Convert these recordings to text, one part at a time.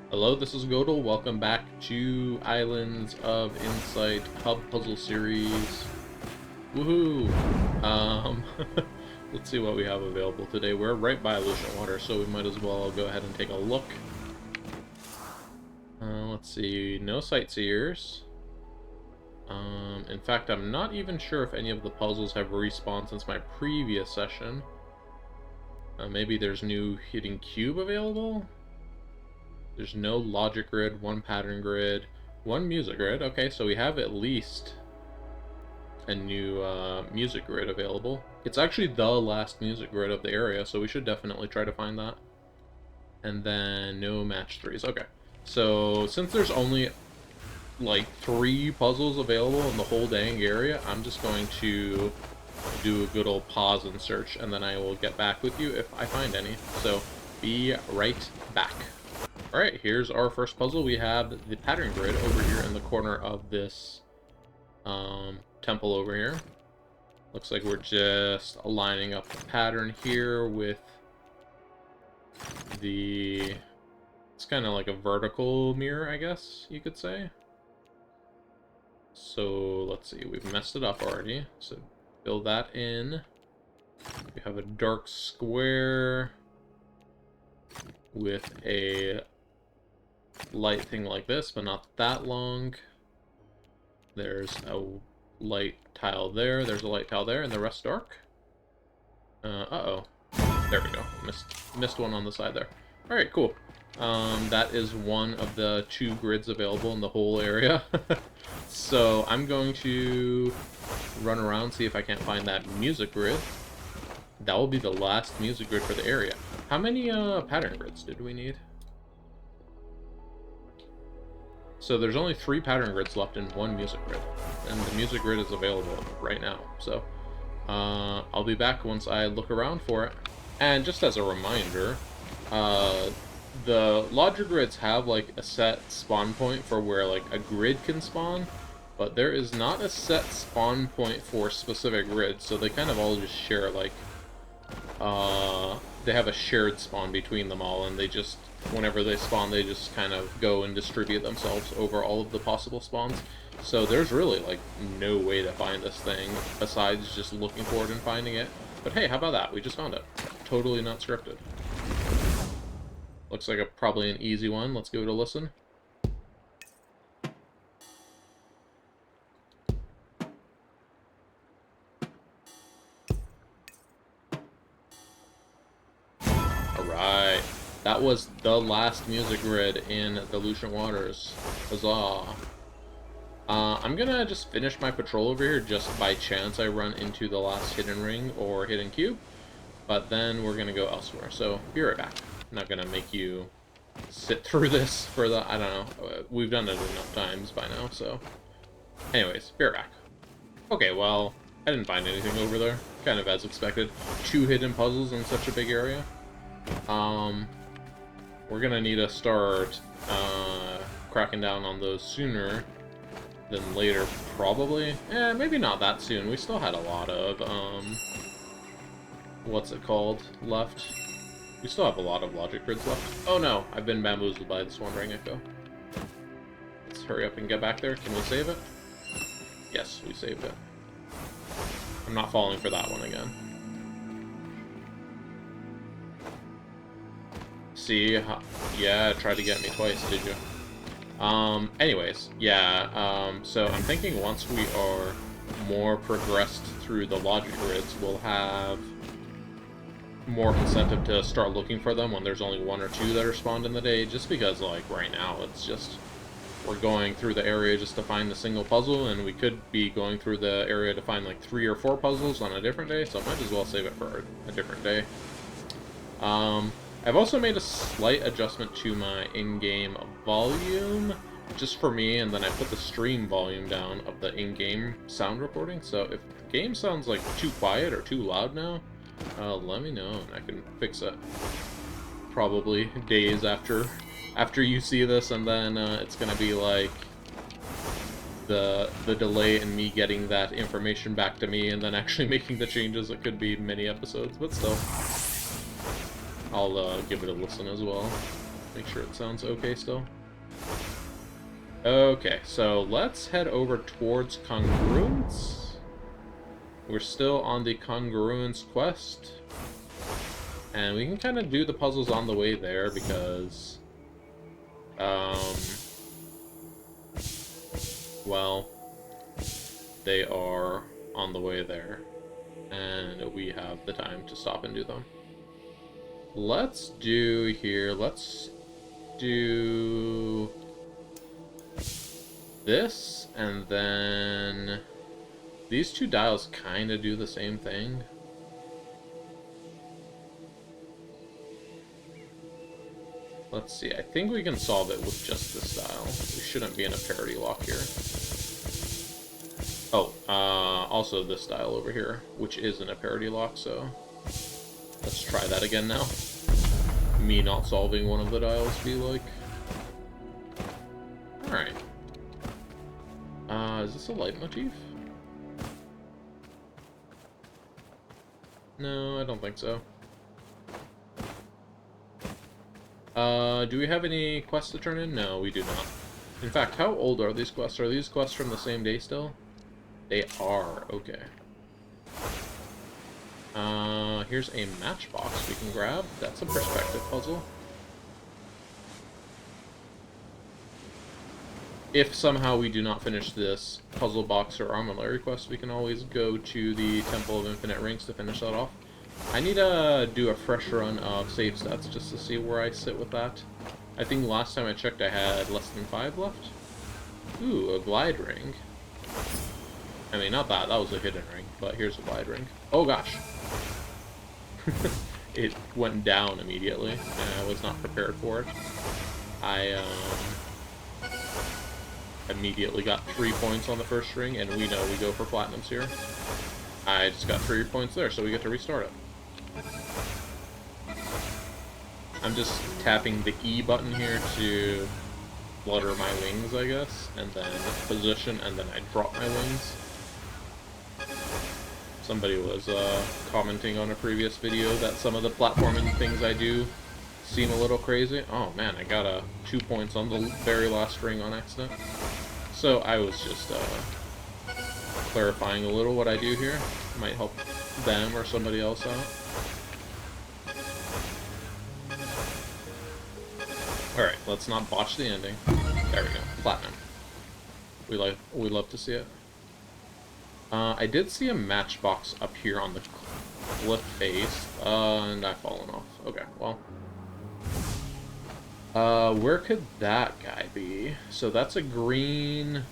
Hello, this is Godel. Welcome back to Islands of Insight Hub Puzzle Series. Woohoo! Um, let's see what we have available today. We're right by Lucian Water, so we might as well go ahead and take a look. Let's see, no sightseers. In fact, I'm not even sure if any of the puzzles have respawned since my previous session. Maybe there's new hidden cube available? There's no logic grid, one pattern grid, one music grid. Okay, so we have at least a new music grid available. It's actually the last music grid of the area, so we should definitely try to find that. And then no match threes. Okay, so since there's only like 3 puzzles available in the whole dang area, I'm just going to do a good old pause and search, and then I will get back with you if I find any. So be right back. Alright, here's our first puzzle. We have the pattern grid over here in the corner of this temple over here. Looks like we're just lining up the pattern here with the... It's kind of like a vertical mirror, I guess you could say. So, let's see, we've messed it up already. So, fill that in. We have a dark square with a light thing like this, but not that long. There's a light tile there, there's a light tile there, and the rest dark. Uh-oh. There we go. Missed one on the side there. Alright, cool. That is one of the 2 grids available in the whole area. So I'm going to run around, see if I can't find that music grid. That will be the last music grid for the area. How many pattern grids did we need? So there's only 3 pattern grids left in 1 music grid, and the music grid is available right now. So I'll be back once I look around for it. And just as a reminder, the logic grids have like a set spawn point for where like a grid can spawn, but there is not a set spawn point for specific grids, so they kind of all just share like they have a shared spawn between them all, and they just, whenever they spawn, they just kind of go and distribute themselves over all of the possible spawns. So there's really like no way to find this thing besides just looking for it and finding it. But hey, how about that? We just found it. Totally not scripted. Looks like probably an easy one. Let's give it a listen. Alright. That was the last music grid in the Lucian Waters. Huzzah. I'm gonna just finish my patrol over here just by chance I run into the last hidden ring or hidden cube. But then we're gonna go elsewhere. So, be right back. I'm not gonna make you sit through this for the, I don't know, we've done it enough times by now, so. Anyways, be right back. Okay, well, I didn't find anything over there, kind of as expected. 2 hidden puzzles in such a big area. We're gonna need to start cracking down on those sooner than later, probably. Maybe not that soon. We still had a lot of, what's it called, left. We still have a lot of logic grids left. Oh no, I've been bamboozled by this Wandering Echo. Let's hurry up and get back there. Can we save it? Yes, we saved it. I'm not falling for that one again. See? Yeah, tried to get me twice, did you? Anyways, yeah, so I'm thinking once we are more progressed through the logic grids, we'll have more incentive to start looking for them when there's only 1 or 2 that are spawned in the day, just because, like, right now, it's just, we're going through the area just to find the single puzzle, and we could be going through the area to find, like, 3 or 4 puzzles on a different day, so I might as well save it for a different day. I've also made a slight adjustment to my in-game volume, just for me, and then I put the stream volume down of the in-game sound recording, so if the game sounds, like, too quiet or too loud now, let me know, and I can fix it. Probably days after you see this, and then it's gonna be like the delay in me getting that information back to me, and then actually making the changes. It could be many episodes, but still, I'll give it a listen as well. Make sure it sounds okay still. Okay, so let's head over towards congruence. We're still on the congruence quest. And we can kind of do the puzzles on the way there because... well, they are on the way there. And we have the time to stop and do them. Let's do here, let's do this, and then these two dials kind of do the same thing. Let's see, I think we can solve it with just this dial. We shouldn't be in a parity lock here. Oh, also this dial over here, which is in a parity lock, so let's try that again now. Me not solving one of the dials be like. Alright. Is this a leitmotif? No, I don't think so. Do we have any quests to turn in? No, we do not. In fact, how old are these quests? Are these quests from the same day still? They are, okay. Here's a matchbox we can grab. That's a perspective puzzle. If somehow we do not finish this puzzle box or armillary quest, we can always go to the Temple of Infinite Rings to finish that off. I need to do a fresh run of save stats just to see where I sit with that. I think last time I checked I had less than 5 left. Ooh, a glide ring. I mean, not that, that was a hidden ring, but here's a glide ring. Oh gosh! It went down immediately, and I was not prepared for it. I, immediately got 3 points on the first ring, and we know we go for platinums here. I just got 3 points there, so we get to restart it. I'm just tapping the E button here to flutter my wings, I guess, and then position, and then I drop my wings. Somebody was commenting on a previous video that some of the platforming things I do seem a little crazy. Oh man, I got 2 points on the very last ring on accident. So I was just clarifying a little what I do here. Might help them or somebody else out. Alright, let's not botch the ending. There we go. Platinum. We love to see it. I did see a matchbox up here on the cliff face, and I've fallen off. Okay, well. Where could that guy be? So that's a green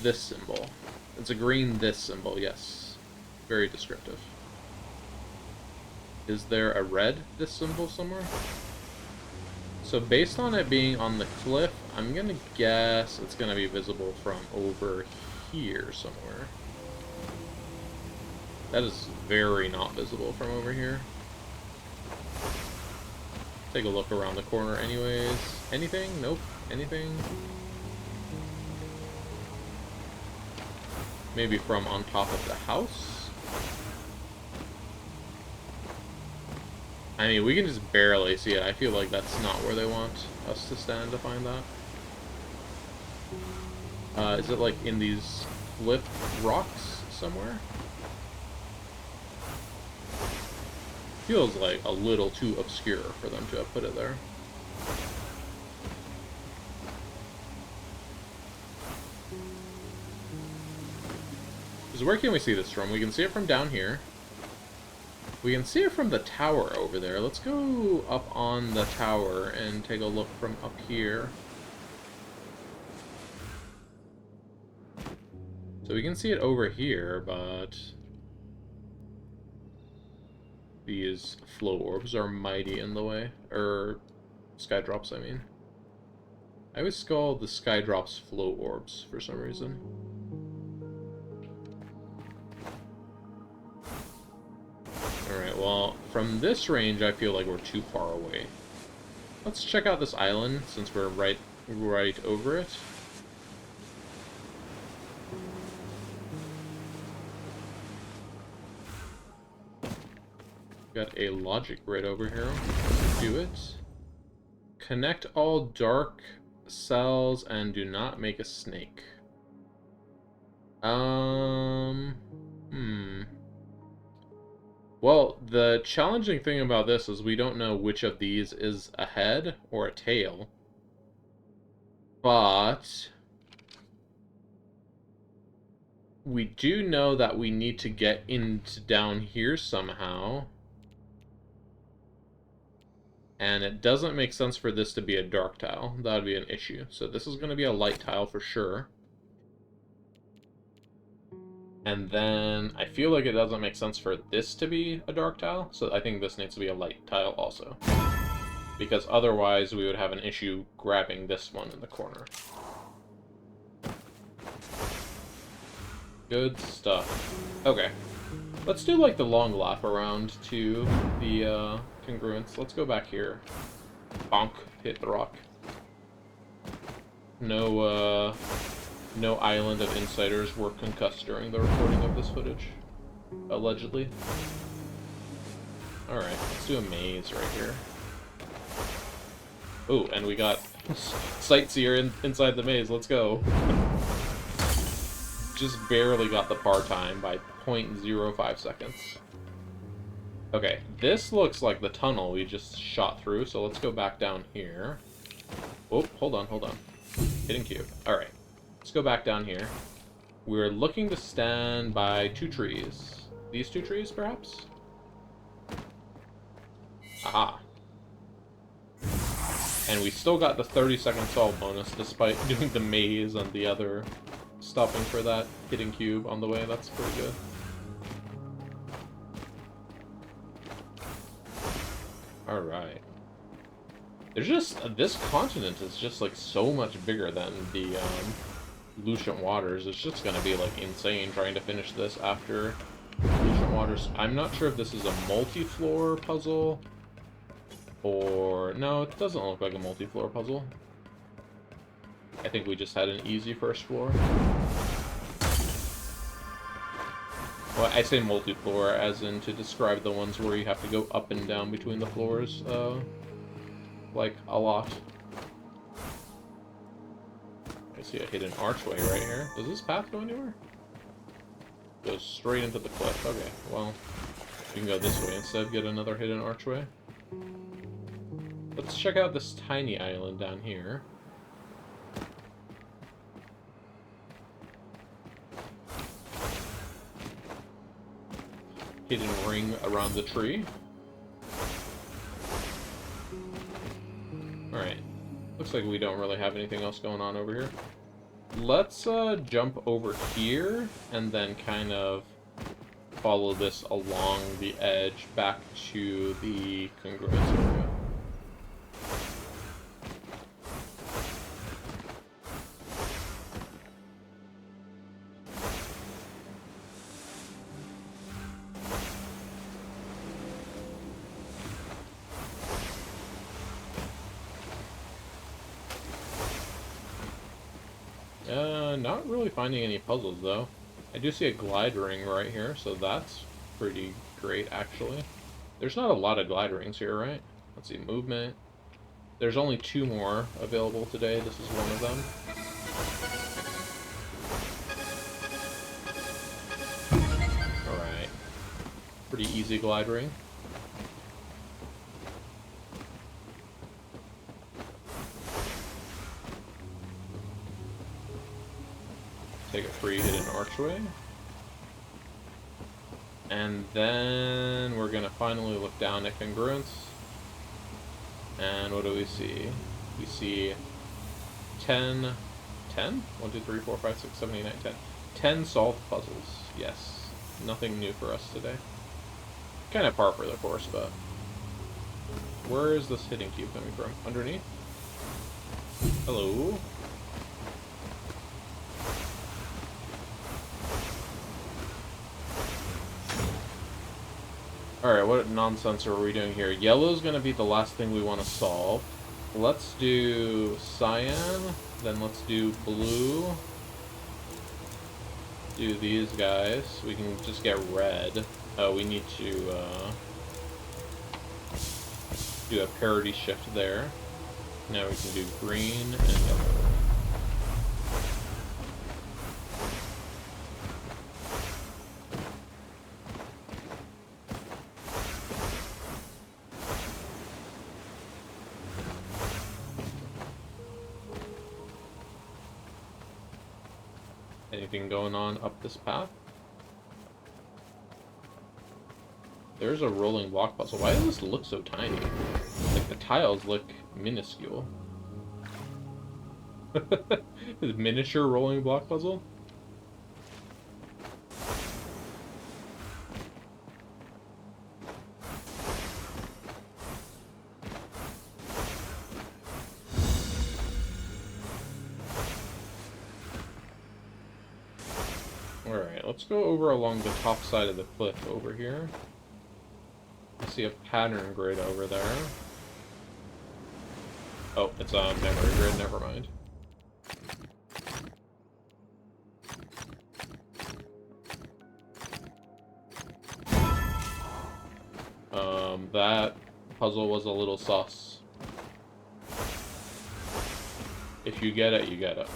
this symbol. It's a green this symbol, yes. Very descriptive. Is there a red this symbol somewhere? So based on it being on the cliff, I'm gonna guess it's gonna be visible from over here somewhere. That is very not visible from over here. Take a look around the corner anyways. Anything? Nope. Anything? Maybe from on top of the house? I mean, we can just barely see it. I feel like that's not where they want us to stand to find that. Is it like in these cliff rocks somewhere? Feels like a little too obscure for them to have put it there. Because where can we see this from? We can see it from down here. We can see it from the tower over there. Let's go up on the tower and take a look from up here. So we can see it over here, but these flow orbs are mighty in the way. Or sky drops, I mean. I always call the sky drops flow orbs for some reason. Alright, well, from this range I feel like we're too far away. Let's check out this island since we're right over it. Got a logic grid over here. Do it. Connect all dark cells and do not make a snake. Well, the challenging thing about this is we don't know which of these is a head or a tail. But we do know that we need to get into down here somehow. And it doesn't make sense for this to be a dark tile. That would be an issue. So this is going to be a light tile for sure. And then I feel like it doesn't make sense for this to be a dark tile. So I think this needs to be a light tile also. Because otherwise we would have an issue grabbing this one in the corner. Good stuff. Okay. Let's do like the long lap around to the congruence. Let's go back here. Bonk. Hit the rock. No island of insiders were concussed during the recording of this footage. Allegedly. Alright, let's do a maze right here. Ooh, and we got Sightseer inside the maze. Let's go. Just barely got the par time by 0.05 seconds. Okay, this looks like the tunnel we just shot through, so let's go back down here. Oh, hold on. Hidden cube. Alright, let's go back down here. We're looking to stand by 2 trees. These 2 trees, perhaps? Aha. And we still got the 30-second solve bonus despite doing the maze and the other stopping for that hidden cube on the way. That's pretty good. Alright. There's just... this continent is just, like, so much bigger than the, Lucian Waters. It's just gonna be, like, insane trying to finish this after Lucian Waters. I'm not sure if this is a multi-floor puzzle or... no, it doesn't look like a multi-floor puzzle. I think we just had an easy first floor. Well, I say multi-floor as in to describe the ones where you have to go up and down between the floors, like, a lot. I see a hidden archway right here. Does this path go anywhere? Goes straight into the cliff. Okay, well, we can go this way instead, get another hidden archway. Let's check out this tiny island down here. Hidden ring around the tree. Alright. Looks like we don't really have anything else going on over here. Let's jump over here and then kind of follow this along the edge back to the congruence area. Not really finding any puzzles, though. I do see a glide ring right here, so that's pretty great, actually. There's not a lot of glide rings here, right? Let's see, movement. There's only 2 more available today. This is one of them. Alright. Pretty easy glide ring. Take a free hidden archway. And then we're gonna finally look down at congruence. And what do we see? We see 10? 1, 2, 3, 4, 5, 6, 7, 8, 9, 10. 10 solved puzzles. Yes. Nothing new for us today. Kind of par for the course, but... where is this hidden cube coming from? Underneath? Hello? Alright, what nonsense are we doing here? Yellow's gonna be the last thing we want to solve. Let's do cyan, then let's do blue. Do these guys. We can just get red. We need to do a parity shift there. Now we can do green and yellow. Anything going on up this path? There's a rolling block puzzle. Why does this look so tiny? Like, the tiles look minuscule. This miniature rolling block puzzle? Alright, let's go over along the top side of the cliff over here. I see a pattern grid over there. Oh, it's a memory grid, never mind. That puzzle was a little sus. If you get it, you get it.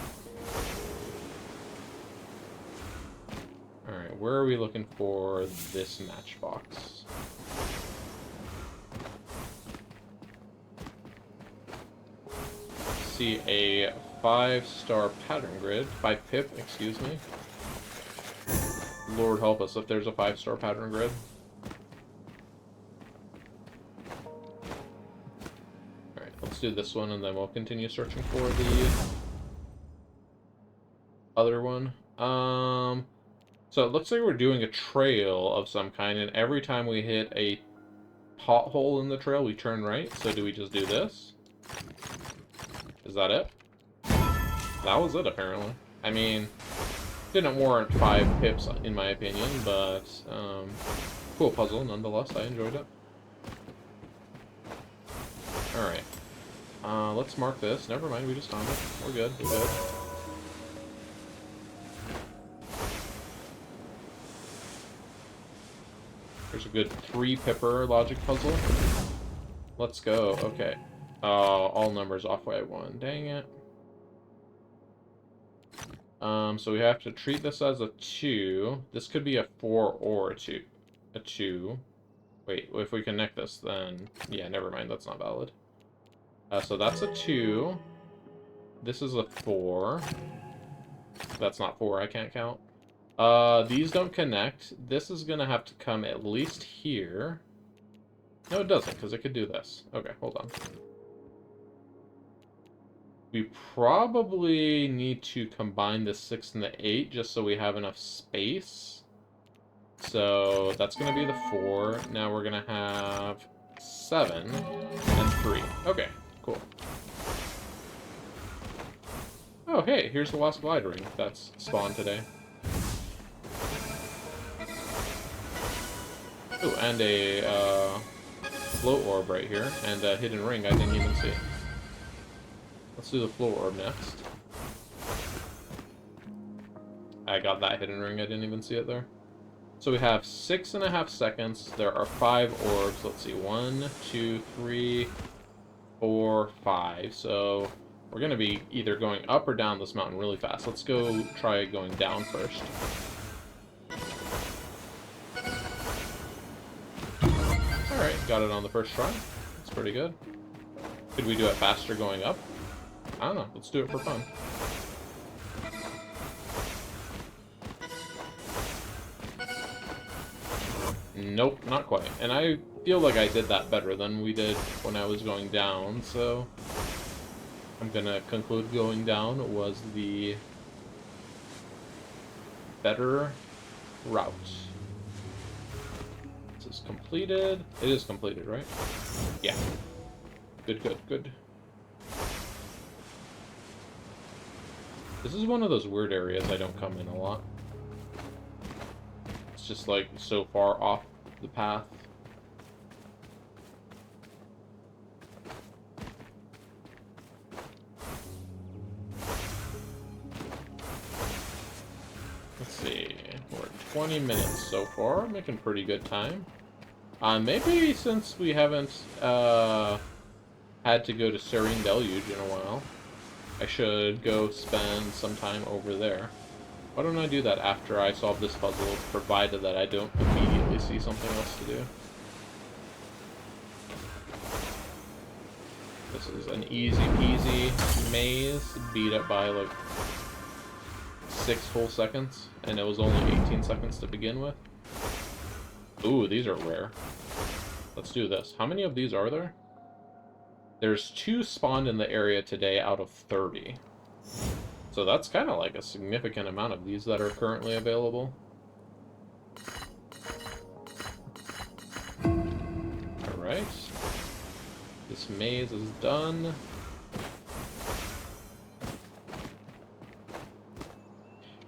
Alright, where are we looking for this matchbox? See a 5-star pattern grid. 5 pip, excuse me. Lord help us if there's a 5-star pattern grid. Alright, let's do this one and then we'll continue searching for the other one. So it looks like we're doing a trail of some kind, and every time we hit a pothole in the trail, we turn right. So do we just do this? Is that it? That was it, apparently. I mean, didn't warrant 5 pips, in my opinion, but cool puzzle, nonetheless. I enjoyed it. Alright. Let's mark this. Never mind, we just found it. We're good, we're good. There's a good 3-pipper logic puzzle. Let's go. Okay. All numbers off by 1. Dang it. So we have to treat this as a 2. This could be a 4 or a 2. A 2. Wait, if we connect this, then... Yeah, never mind. That's not valid. So that's a 2. This is a 4. That's not 4. I can't count. These don't connect. This is gonna have to come at least here. No, it doesn't, because it could do this. Okay, hold on. We probably need to combine the 6 and the 8 just so we have enough space. So that's gonna be the 4. Now we're gonna have 7 and 3. Okay, cool. Oh, hey, here's the last glide ring that's spawned today. Oh, and a float orb right here, and a hidden ring I didn't even see. Let's do the float orb next. I got that hidden ring, I didn't even see it there. So we have 6.5 seconds. There are 5 orbs. Let's see, 1, 2, 3, 4, 5. So we're going to be either going up or down this mountain really fast. Let's go try going down first. Alright, got it on the first try. That's pretty good. Could we do it faster going up? I don't know. Let's do it for fun. Nope, not quite. And I feel like I did that better than we did when I was going down, so I'm gonna conclude going down was the better route. This is completed. It is completed, right? Yeah. Good, good, good. This is one of those weird areas I don't come in a lot. It's just like so far off the path. Let's see. We're at 20 minutes so far. Making pretty good time. Maybe since we haven't had had to go to Serene Deluge in a while. I should go spend some time over there. Why don't I do that after I solve this puzzle, provided that I don't immediately see something else to do? This is an easy peasy maze, beat up by like 6 full seconds, and it was only 18 seconds to begin with. Ooh, these are rare. Let's do this. How many of these are there? There's 2 spawned in the area today out of 30. So that's kind of like a significant amount of these that are currently available. Alright. This maze is done.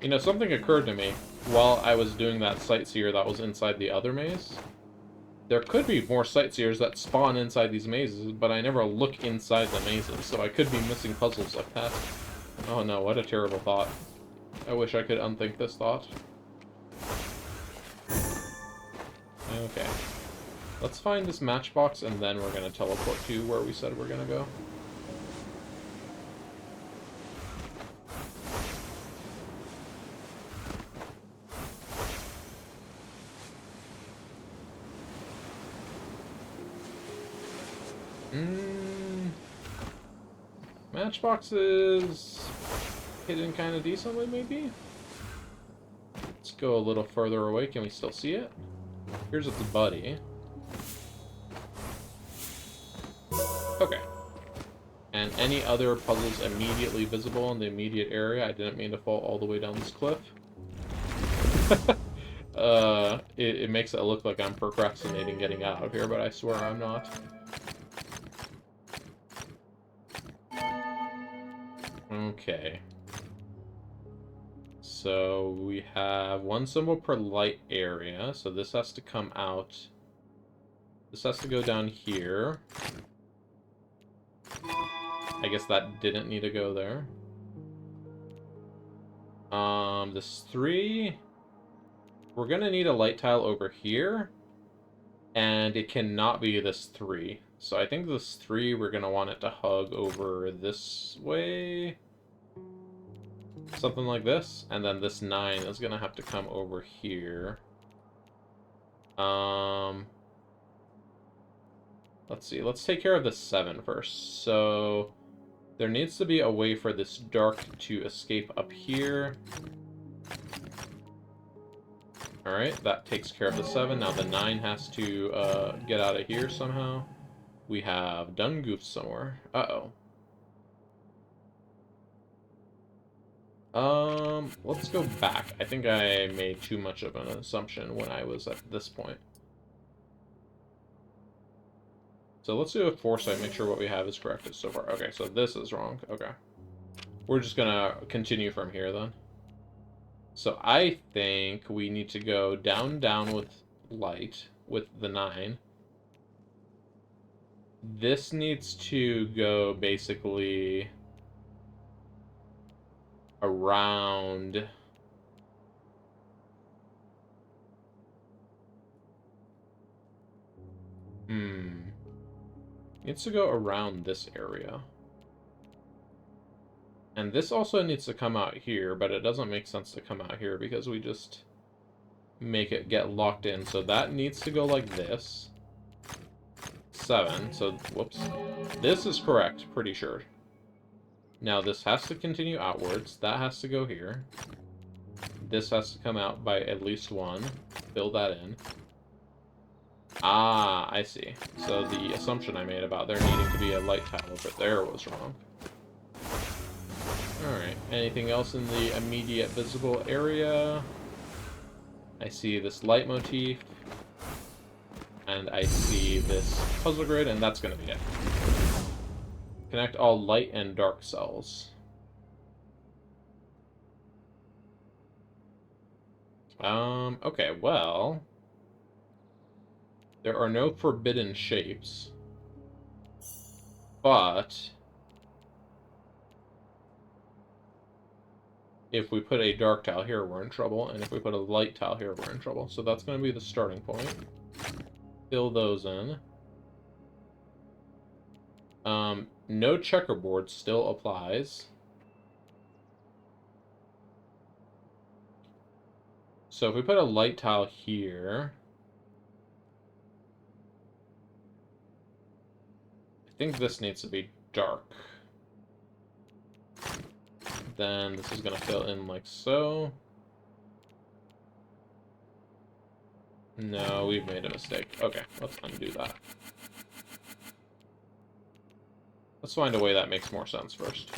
You know, something occurred to me while I was doing that sightseer that was inside the other maze. There could be more sightseers that spawn inside these mazes, but I never look inside the mazes, so I could be missing puzzles like that. Oh no, what a terrible thought. I wish I could unthink this thought. Okay. Let's find this matchbox, and then we're going to teleport to where we said we're going to go. Matchbox is hidden kind of decently, maybe? Let's go a little further away. Can we still see it? Here's its buddy. Okay. And any other puzzles immediately visible in the immediate area? I didn't mean to fall all the way down this cliff. It makes it look like I'm procrastinating getting out of here, but I swear I'm not. Okay. So we have 1 symbol per light area, so this has to come out. This has to go down here. I guess that didn't need to go there. This 3... We're gonna need a light tile over here, and it cannot be this 3. So I think this 3, we're gonna want it to hug over this way. Something like this. And then this 9 is gonna have to come over here. Let's see. Let's take care of the 7 first. So there needs to be a way for this dark to escape up here. Alright, that takes care of the 7. Now the 9 has to get out of here somehow. We have done goofs somewhere. Uh-oh. Let's go back. I think I made too much of an assumption when I was at this point. So let's do a foresight, make sure what we have is correct so far. Okay, so this is wrong. Okay. We're just gonna continue from here then. So I think we need to go down, down with light, with the 9. This needs to go basically around... Needs to go around this area. And this also needs to come out here, but it doesn't make sense to come out here because we just make it get locked in. So that needs to go like this. 7. So, whoops. This is correct, pretty sure. Now this has to continue outwards. That has to go here. This has to come out by at least 1. Fill that in. Ah, I see. So the assumption I made about there needing to be a light tile over there was wrong. Alright, anything else in the immediate visible area? I see this light motif. And I see this puzzle grid, and that's going to be it. Connect all light and dark cells. Okay, well... There are no forbidden shapes. But... if we put a dark tile here, we're in trouble. And if we put a light tile here, we're in trouble. So that's going to be the starting point. Fill those in. No checkerboard still applies. So if we put a light tile here, I think this needs to be dark. Then this is going to fill in like so. No, we've made a mistake. Okay, let's undo that. Let's find a way that makes more sense first.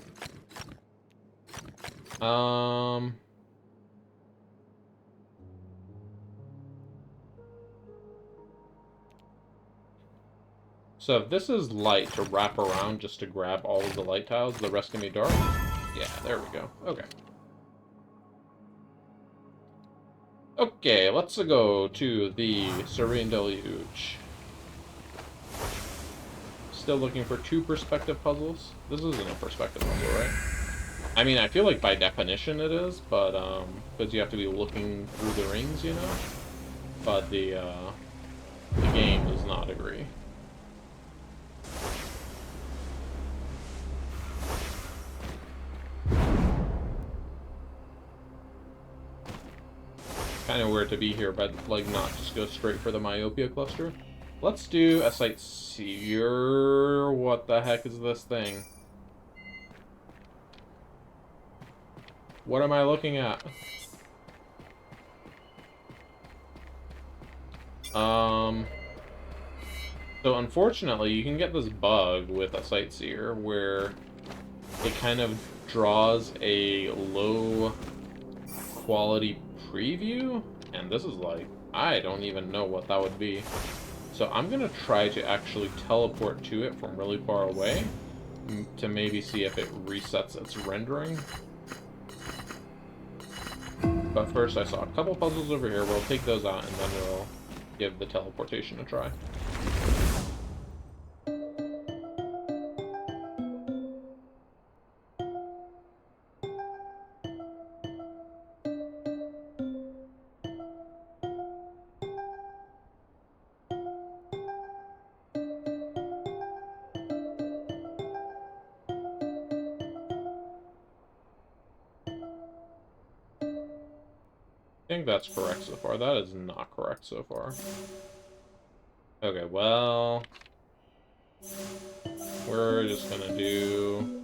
So if this is light to wrap around just to grab all of the light tiles, the rest can be dark? Yeah, there we go. Okay. Okay, let's go to the Serene Deluge. Still looking for 2 perspective puzzles? This isn't a perspective puzzle, right? I mean, I feel like by definition it is, but, because you have to be looking through the rings, you know? But the game does not agree. Kind of weird to be here, but, like, not just go straight for the myopia cluster. Let's do a sightseer. What the heck is this thing? What am I looking at? So unfortunately, you can get this bug with a sightseer where it kind of draws a low quality preview, and this is like, I don't even know what that would be. So I'm gonna try to actually teleport to it from really far away to maybe see if it resets its rendering. But first I saw a couple puzzles over here. We'll take those out and then we'll give the teleportation a try. I think that's correct so far. That is not correct so far. Okay, well, we're just gonna do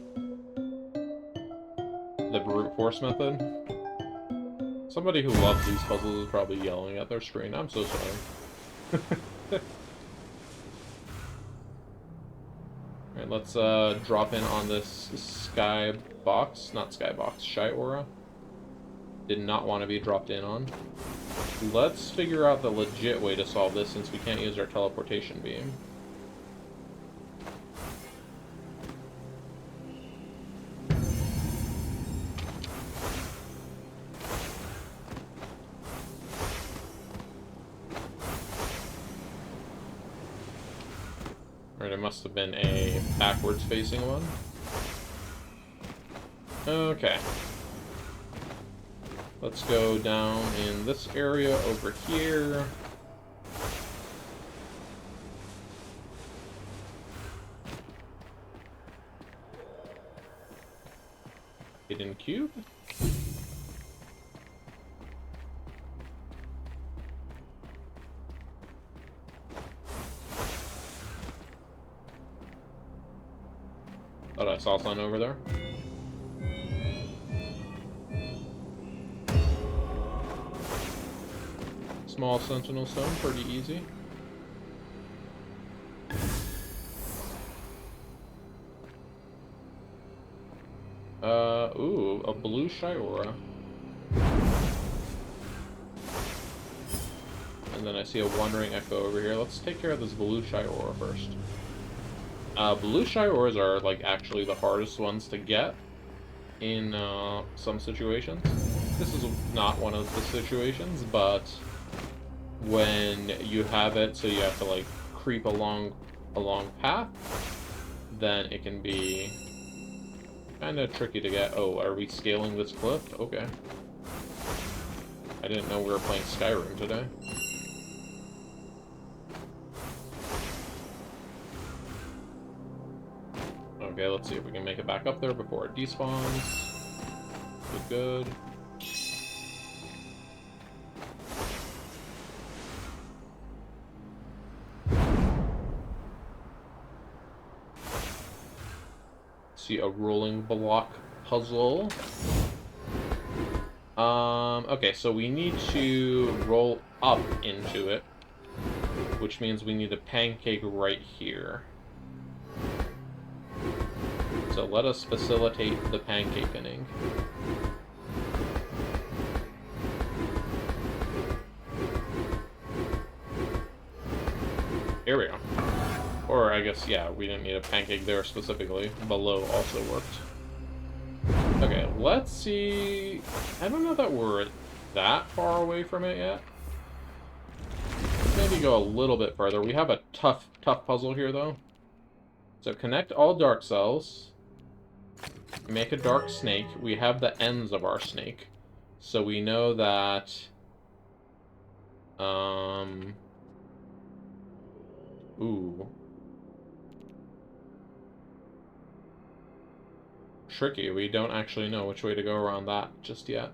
the brute force method. Somebody who loves these puzzles is probably yelling at their screen. I'm so sorry. Alright, let's drop in on this skybox. Not skybox, shy aura. Did not want to be dropped in on. Let's figure out the legit way to solve this since we can't use our teleportation beam. Right, it must have been a backwards facing one. Okay. Let's go down in this area over here. Hidden cube? Thought I saw something over there. Small sentinel stone, pretty easy. Ooh, a blue shy aura. And then I see a wandering echo over here. Let's take care of this blue shy aura first. Blue shy auras are, like, actually the hardest ones to get in, some situations. This is not one of the situations, but when you have it, so you have to, like, creep along a long path, then it can be kind of tricky to get. Oh, are we scaling this cliff? Okay. I didn't know we were playing Skyrim today. Okay, let's see if we can make it back up there before it despawns. Good, good. See a rolling block puzzle. Okay, so we need to roll up into it, which means we need a pancake right here. So let us facilitate the pancakening. Here we go. Or I guess, yeah, we didn't need a pancake there specifically. Below also worked. Okay, let's see. I don't know that we're that far away from it yet. Maybe go a little bit further. We have a tough puzzle here, though. So connect all dark cells. Make a dark snake. We have the ends of our snake. So we know that... Ooh. Tricky. We don't actually know which way to go around that just yet.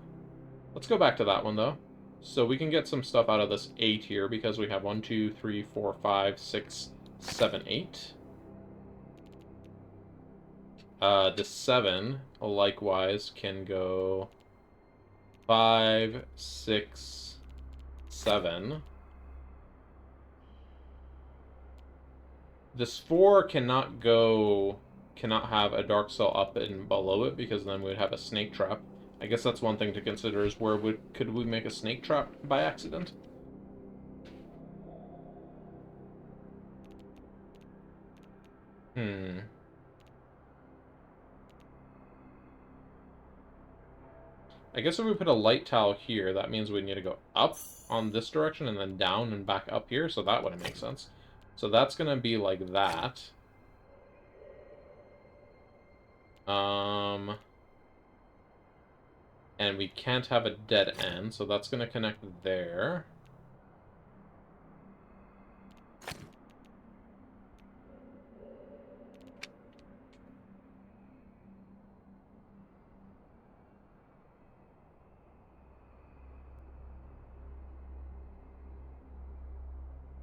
Let's go back to that one, though. So we can get some stuff out of this 8 here, because we have 1, 2, 3, 4, 5, 6, 7, 8. The 7, likewise, can go 5, 6, 7. This 4 cannot have a dark cell up and below it, because then we'd have a snake trap. I guess that's one thing to consider, is where could we make a snake trap by accident? I guess if we put a light tile here, that means we need to go up on this direction and then down and back up here, so that wouldn't make sense. So that's going to be like that. And we can't have a dead end, so that's going to connect there.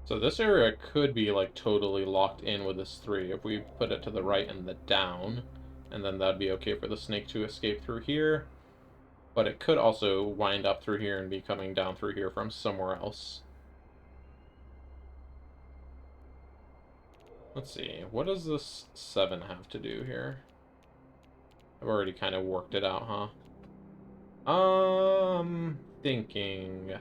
So this area could be like totally locked in with this 3 if we put it to the right and the down, and then that'd be okay for the snake to escape through here. But it could also wind up through here and be coming down through here from somewhere else. Let's see, what does this 7 have to do here? I've already kind of worked it out, huh? Thinking.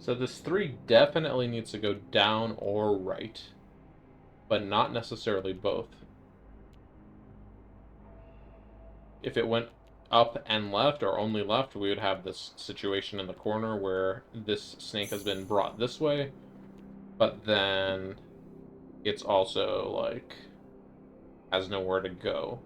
So this 3 definitely needs to go down or right, but not necessarily both. If it went up and left, or only left, we would have this situation in the corner where this snake has been brought this way, but then it's also, like, has nowhere to go.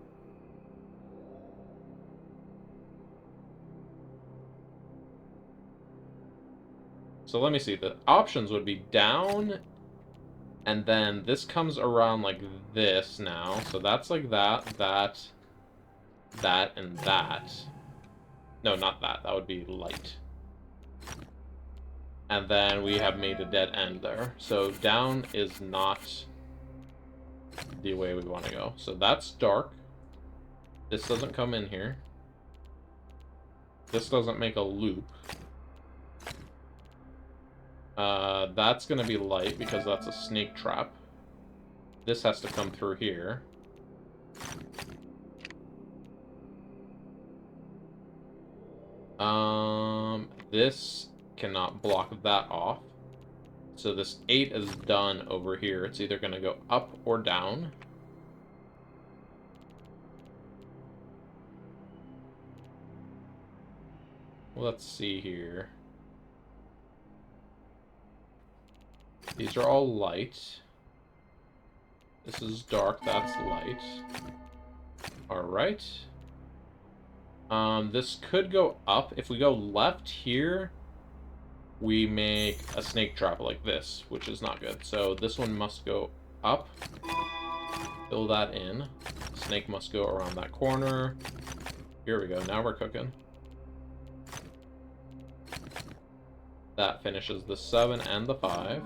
So let me see, the options would be down, and then this comes around like this now, so that's like that, and that. No, not that. That would be light. And then we have made a dead end there. So down is not the way we want to go. So that's dark. This doesn't come in here. This doesn't make a loop. That's going to be light because that's a snake trap. This has to come through here. This cannot block that off. So this 8 is done over here. It's either going to go up or down. Let's see here. These are all light. This is dark, that's light. Alright. This could go up. If we go left here, we make a snake trap like this, which is not good. So this one must go up. Fill that in. Snake must go around that corner. Here we go. Now we're cooking. That finishes the 7 and the 5.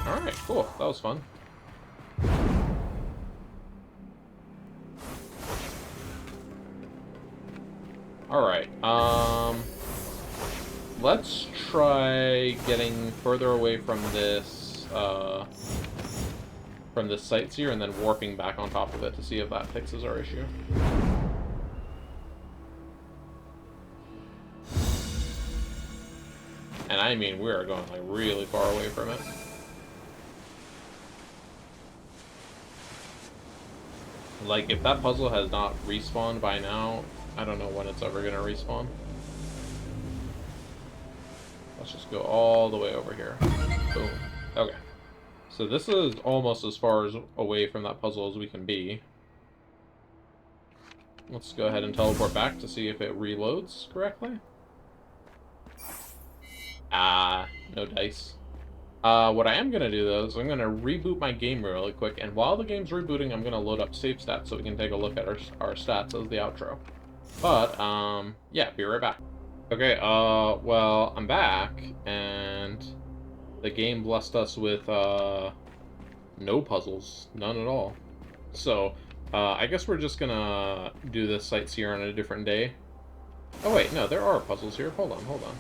Alright, cool. That was fun. Alright, let's try getting further away from this sightseer and then warping back on top of it to see if that fixes our issue. And I mean, we are going like really far away from it. Like, if that puzzle has not respawned by now, I don't know when it's ever gonna respawn. Let's just go all the way over here. Boom. Okay. So this is almost as far away from that puzzle as we can be. Let's go ahead and teleport back to see if it reloads correctly. No dice. What I am going to do, though, is I'm going to reboot my game really quick, and while the game's rebooting, I'm going to load up save stats so we can take a look at our stats as the outro. But, yeah, be right back. Okay, well, I'm back, and the game blessed us with, no puzzles. None at all. So, I guess we're just gonna do this sightseer on a different day. Oh, wait, no, there are puzzles here. Hold on, hold on.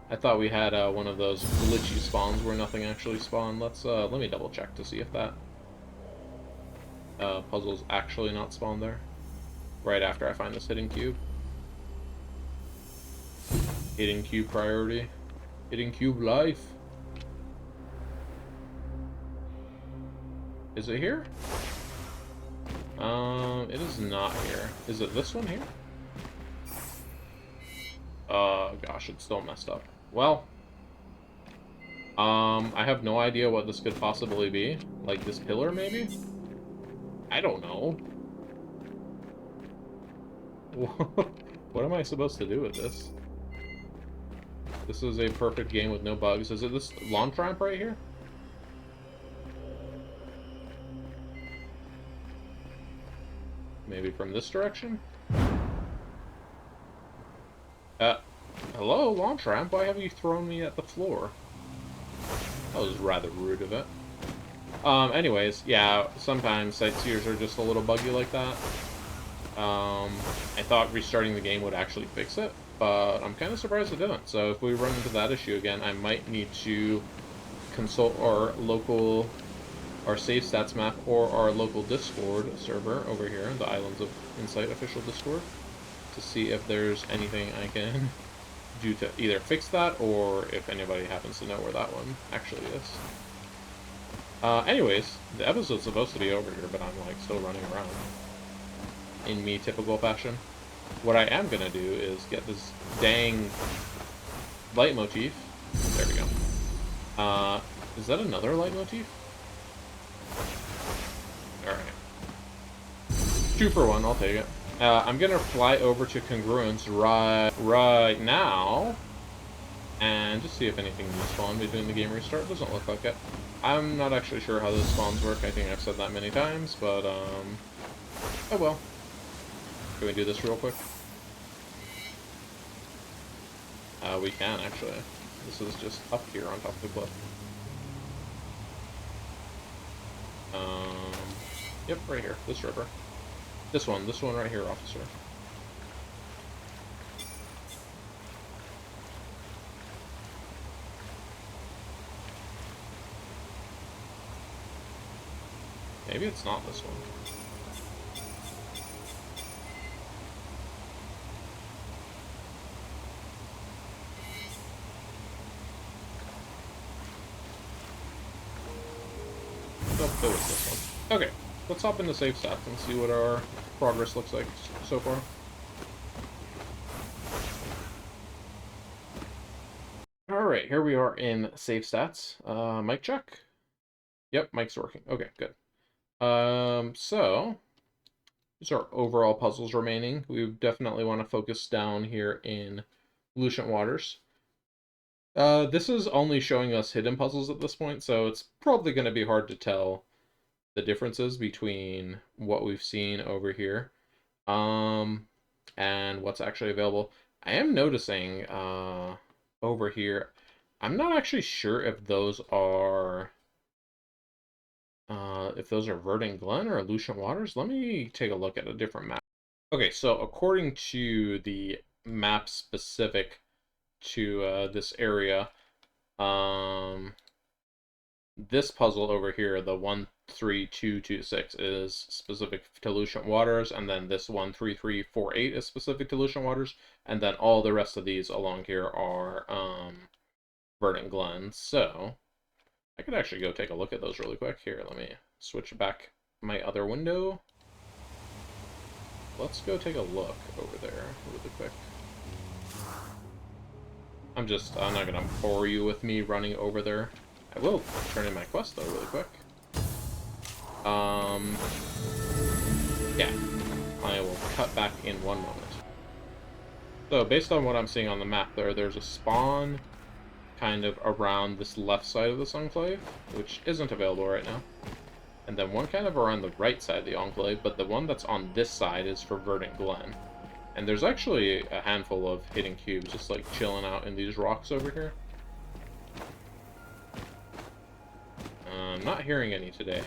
I thought we had one of those glitchy spawns where nothing actually spawned. Let me double check to see if that puzzle's actually not spawned there. Right after I find this hidden cube. Hidden cube priority. Hidden cube life. Is it here? It is not here. Is it this one here? Gosh, it's still messed up. Well, I have no idea what this could possibly be. Like this pillar, maybe? I don't know. What am I supposed to do with this? This is a perfect game with no bugs. Is it this launch ramp right here? Maybe from this direction? Hello, launch ramp? Why have you thrown me at the floor? That was rather rude of it. Anyways, yeah, sometimes sightseers are just a little buggy like that. I thought restarting the game would actually fix it, but I'm kind of surprised it didn't. So if we run into that issue again, I might need to consult our save stats map or our local Discord server over here, the Islands of Insight official Discord, to see if there's anything I can do to either fix that or if anybody happens to know where that one actually is. Anyways, the episode's supposed to be over here, but I'm like still running around in me typical fashion. What I am gonna do is get this dang leitmotif. There we go. Is that another leitmotif? Alright. 2 for 1, I'll take it. I'm gonna fly over to Congruence right now and just see if anything new spawned between the game restart. Doesn't look like it. I'm not actually sure how those spawns work. I think I've said that many times, but oh well. Can we do this real quick? We can actually. This is just up here on top of the cliff. Yep, right here. This river. This one right here, officer. Maybe it's not this one. Nope, it was this one. Okay, let's hop into save stats and see what our progress looks like so far. Alright, here we are in save stats. Mic check? Yep, mic's working. Okay, good. So These are overall puzzles remaining. We definitely want to focus down here in Lucent Waters. This is only showing us hidden puzzles at this point, so it's probably going to be hard to tell the differences between what we've seen over here and what's actually available. I am noticing over here, I'm not actually sure if those are Verdant Glen or Lucent Waters. Let me take a look at a different map. Okay, so according to the map specific to this area, this puzzle over here, the 13226, is specific to Lucent Waters, and then this 13348 is specific to Lucent Waters, and then all the rest of these along here are Verdant Glen. So I could actually go take a look at those really quick. Here, let me switch back my other window. Let's go take a look over there really quick. I'm not gonna bore you with me running over there. I will turn in my quest though really quick. Yeah, I will cut back in one moment. So based on what I'm seeing on the map there's a spawn kind of around this left side of this enclave, which isn't available right now. And then one kind of around the right side of the enclave, but the one that's on this side is for Verdant Glen. And there's actually a handful of hidden cubes just like chilling out in these rocks over here. I'm not hearing any today.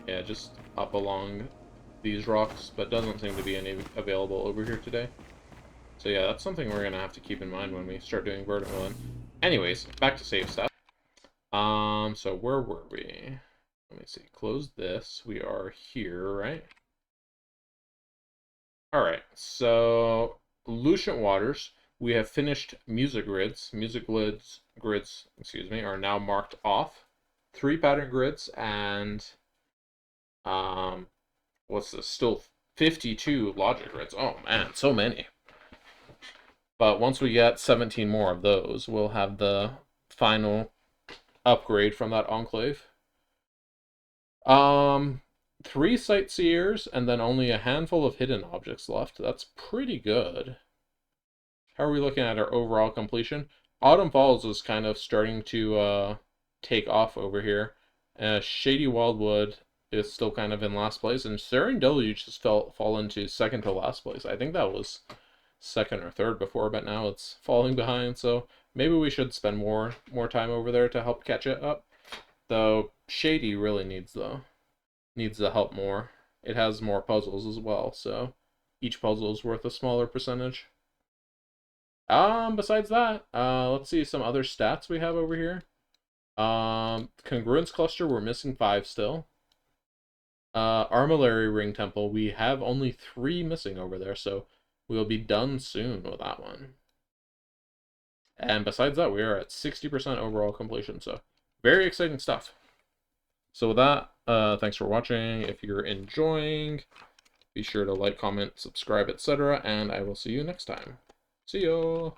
Yeah, just up along these rocks, but doesn't seem to be any available over here today. So yeah, that's something we're gonna have to keep in mind when we start doing Verdant Glen. Anyways, back to save stuff. So where were we? Let me see. Close this. We are here, right? Alright, so Lucent Waters, we have finished music grids. Grids, excuse me, are now marked off. 3 pattern grids and what's this? Still 52 logic grids. Oh man, so many. But once we get 17 more of those, we'll have the final upgrade from that enclave. 3 sightseers and then only a handful of hidden objects left. That's pretty good. How are we looking at our overall completion? Autumn Falls is kind of starting to take off over here. Shady Wildwood is still kind of in last place, and Serene Deluge just fall into second to last place. I think that was second or third before, but now it's falling behind, so maybe we should spend more time over there to help catch it up. Though Shady really needs the help more. It has more puzzles as well, so each puzzle is worth a smaller percentage. Besides that, let's see some other stats we have over here. Congruence cluster, we're missing 5 still. Armillary ring temple, we have only 3 missing over there, so we'll be done soon with that one. And besides that, we are at 60% overall completion, so very exciting stuff. So with that, thanks for watching. If you're enjoying, be sure to like, comment, subscribe, etc., and I will see you next time. See ya!